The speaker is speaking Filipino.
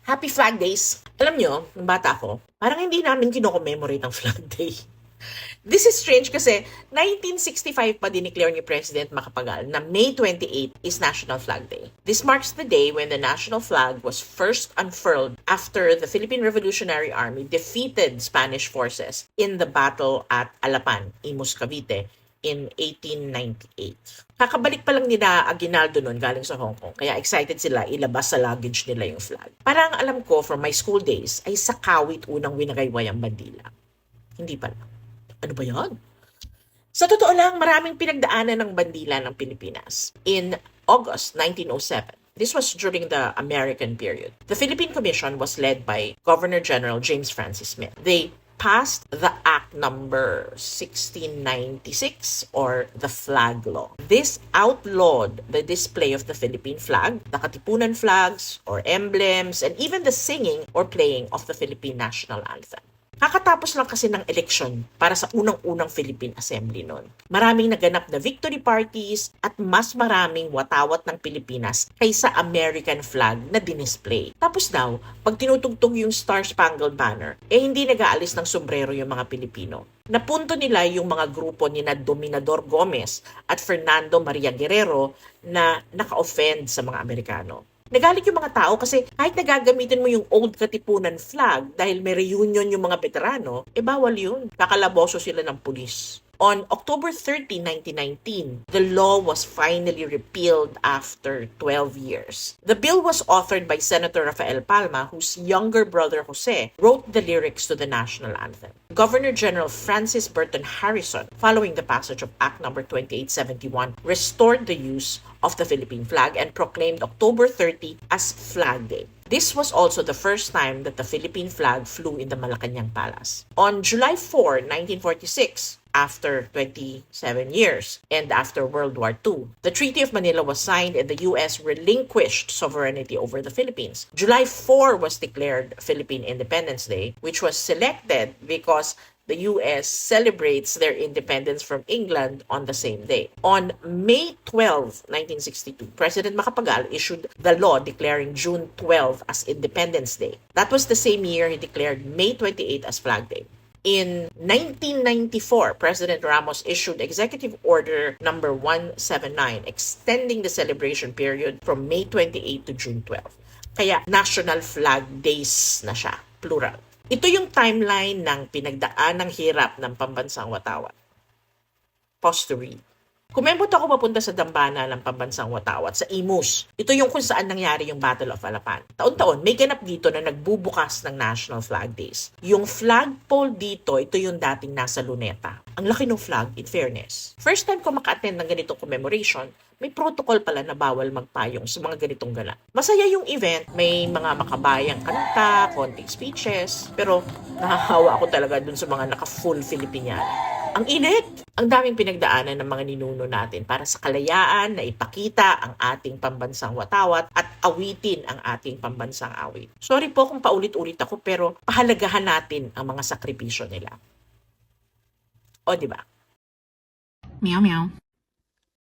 Happy Flag Days! Alam nyo, nung bata ako, parang hindi namin kino-commemorate ang Flag Day. This is strange kasi 1965 pa dineclare ni President Macapagal na May 28 is National Flag Day. This marks the day when the national flag was first unfurled after the Philippine Revolutionary Army defeated Spanish forces in the battle at Alapan, Imus, Cavite in 1898. Kakabalik pa lang nila Aguinaldo nun galing sa Hong Kong, kaya excited sila ilabas sa luggage nila yung flag. Parang alam ko from my school days ay sa Kawit unang winagayway ang bandila. Hindi pala. Ano ba yan? Sa totoo lang, maraming pinagdaanan ng bandila ng Pilipinas. In August 1907, this was during the American period. The Philippine Commission was led by Governor General James Francis Smith. They passed the Act number 1696 or the Flag Law. This outlawed the display of the Philippine flag, the katipunan flags or emblems, and even the singing or playing of the Philippine national anthem. Kakatapos lang kasi ng eleksyon para sa unang-unang Philippine Assembly noon. Maraming naganap na victory parties at mas maraming watawat ng Pilipinas kaysa American flag na dinisplay. Tapos daw, pag tinutugtog yung Star-Spangled Banner, hindi nag-aalis ng sombrero yung mga Pilipino. Napunto nila yung mga grupo ni Dominador Gomez at Fernando Maria Guerrero na naka-offend sa mga Amerikano. Nagalit yung mga tao kasi kahit nagagamitin mo yung old Katipunan flag dahil may reunion yung mga veterano, bawal yun. Kakalaboso sila ng pulis. On October 30, 1919, the law was finally repealed after 12 years. The bill was authored by Senator Rafael Palma, whose younger brother Jose wrote the lyrics to the national anthem. Governor General Francis Burton Harrison, following the passage of Act number 2871, restored the use of the Philippine flag and proclaimed October 30 as Flag Day. This was also the first time that the Philippine flag flew in the Malacanang Palace. On July 4, 1946, after 27 years and after World War II, the Treaty of Manila was signed and the U.S. relinquished sovereignty over the Philippines. July 4 was declared Philippine Independence Day, which was selected because the U.S. celebrates their independence from England on the same day. On May 12, 1962, President Macapagal issued the law declaring June 12 as Independence Day. That was the same year he declared May 28 as Flag Day. In 1994, President Ramos issued Executive Order number 179 extending the celebration period from May 28 to June 12. Kaya National Flag Days na siya, plural. Ito yung timeline ng pinagdaan ng hirap ng pambansang watawat. Pause to read. Kumembot ako papunta sa dambana ng pambansang watawat sa Imus. Ito yung kung saan nangyari yung Battle of Alapan. Taon-taon, may ganap dito na nagbubukas ng National Flag Days. Yung flagpole dito, ito yung dating nasa Luneta. Ang laki ng flag, in fairness. First time ko maka-attend ng ganitong commemoration, may protocol pala na bawal magpayong sa mga ganitong ganap. Masaya yung event, may mga makabayang kanta, konting speeches, pero nahahawa ako talaga dun sa mga naka-full Filipiniana. Ang init! Ang daming pinagdaanan ng mga ninuno natin para sa kalayaan na ipakita ang ating pambansang watawat at awitin ang ating pambansang awit. Sorry po kung paulit-ulit ako pero pahalagahan natin ang mga sakripisyo nila. O diba? Meow meow.